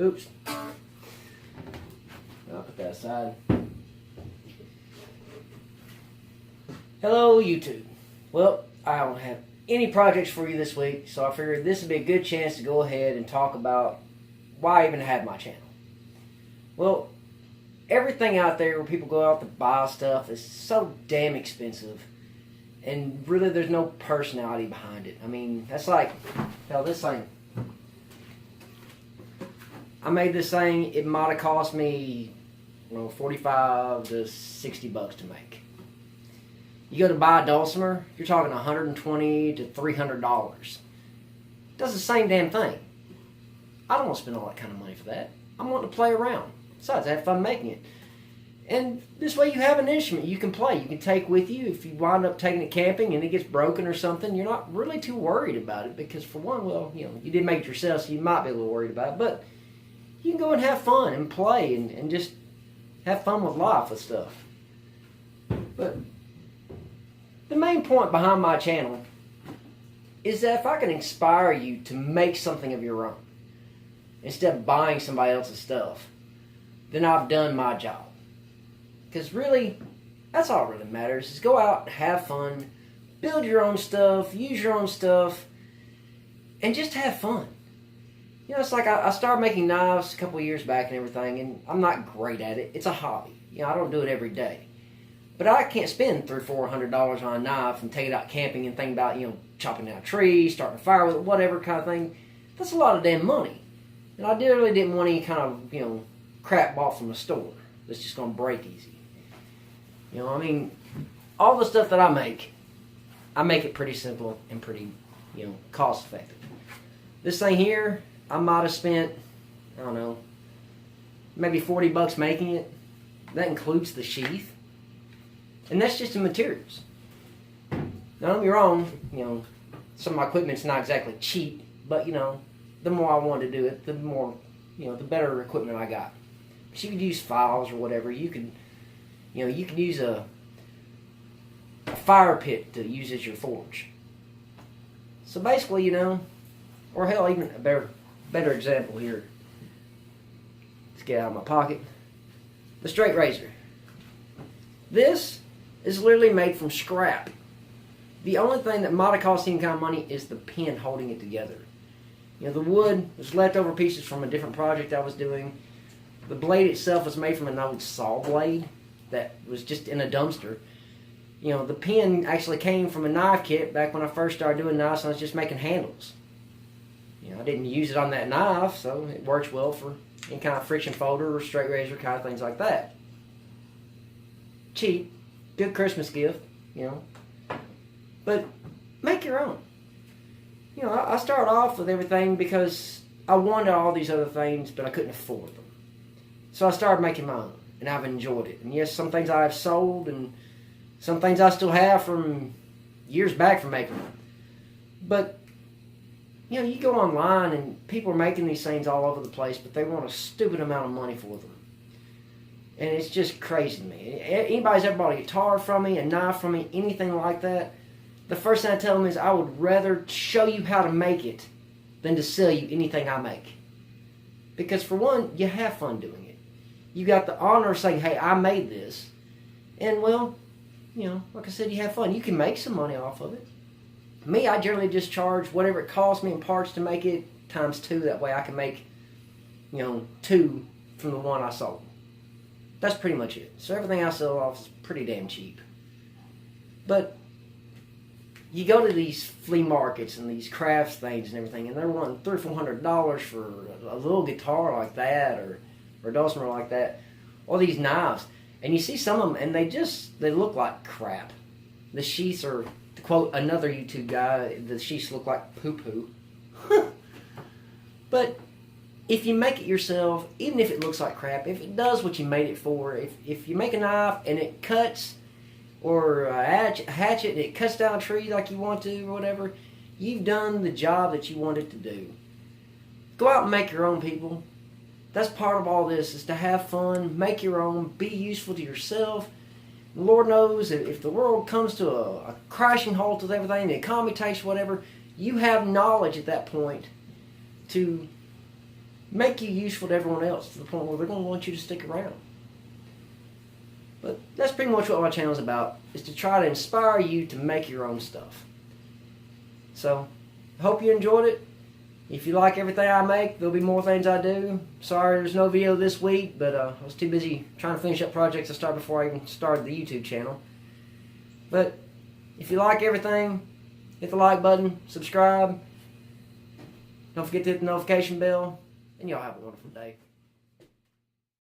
Oops. I'll put that aside. Hello, YouTube. Well, I don't have any projects for you this week, so I figured this would be a good chance to go ahead and talk about why I even have my channel. Well, everything out there where people go out to buy stuff is so damn expensive, and really there's no personality behind it. I mean, that's like, hell, this thing. I made this thing, it might have cost me, 45 to 60 bucks to make. You go to buy a dulcimer, you're talking $120 to $300. It does the same damn thing. I don't want to spend all that kind of money for that. I'm wanting to play around. Besides, I have fun making it. And this way you have an instrument you can play. You can take with you. If you wind up taking it camping and it gets broken or something, you're not really too worried about it because, for one, well, you did make it yourself, so you might be a little worried about it. But you can go and have fun and play and just have fun with life with stuff. But the main point behind my channel is that if I can inspire you to make something of your own instead of buying somebody else's stuff, then I've done my job. Because really, that's all that really matters, is go out and have fun, build your own stuff, use your own stuff, and just have fun. It's like I started making knives a couple of years back and everything, and I'm not great at it. It's a hobby. I don't do it every day. But I can't spend $300-400 on a knife and take it out camping and think about, chopping down trees, starting a fire with it, whatever kind of thing. That's a lot of damn money. And I really didn't want any kind of, crap bought from the store that's just going to break easy. All the stuff that I make it pretty simple and pretty, cost effective. This thing here, I might have spent, I don't know, maybe 40 bucks making it. That includes the sheath. And that's just the materials. Now, don't get me wrong, some of my equipment's not exactly cheap, but, the more I wanted to do it, the more, the better equipment I got. But you could use files or whatever. You could use a fire pit to use as your forge. So basically, or hell, even a better example here. Let's get out of my pocket. The straight razor. This is literally made from scrap. The only thing that might have cost any kind of money is the pin holding it together. The wood was leftover pieces from a different project I was doing. The blade itself was made from an old saw blade that was just in a dumpster. The pin actually came from a knife kit back when I first started doing knives, and I was just making handles. I didn't use it on that knife, so it works well for any kind of friction folder or straight razor kind of things like that. Cheap, good Christmas gift, But make your own. I started off with everything because I wanted all these other things, but I couldn't afford them. So I started making my own, and I've enjoyed it. And yes, some things I have sold, and some things I still have from years back from making them. But, you go online, and people are making these things all over the place, but they want a stupid amount of money for them. And it's just crazy to me. Anybody's ever bought a guitar from me, a knife from me, anything like that, the first thing I tell them is I would rather show you how to make it than to sell you anything I make. Because for one, you have fun doing it. You got the honor of saying, hey, I made this. And well, like I said, you have fun. You can make some money off of it. Me, I generally just charge whatever it costs me in parts to make it times 2. That way I can make, 2 from the one I sold. That's pretty much it. So everything I sell off is pretty damn cheap. But you go to these flea markets and these crafts things and everything, and they're wanting $300-400 for a little guitar like that, or a dulcimer like that, or these knives. And you see some of them, and they look like crap. The sheaths are, to quote another YouTube guy, the sheaths look like poo-poo. But if you make it yourself, even if it looks like crap, if it does what you made it for, if you make a knife and it cuts, or a hatchet and it cuts down a tree like you want to or whatever, you've done the job that you wanted to do. Go out and make your own, people. That's part of all this, is to have fun, make your own, be useful to yourself. Lord knows if the world comes to a crashing halt with everything, the economy takes whatever, you have knowledge at that point to make you useful to everyone else to the point where they're going to want you to stick around. But that's pretty much what my channel is about, is to try to inspire you to make your own stuff. So, I hope you enjoyed it. If you like everything I make, there'll be more things I do. Sorry there's no video this week, but I was too busy trying to finish up projects I started before I even started the YouTube channel. But if you like everything, hit the like button, subscribe. Don't forget to hit the notification bell, and y'all have a wonderful day.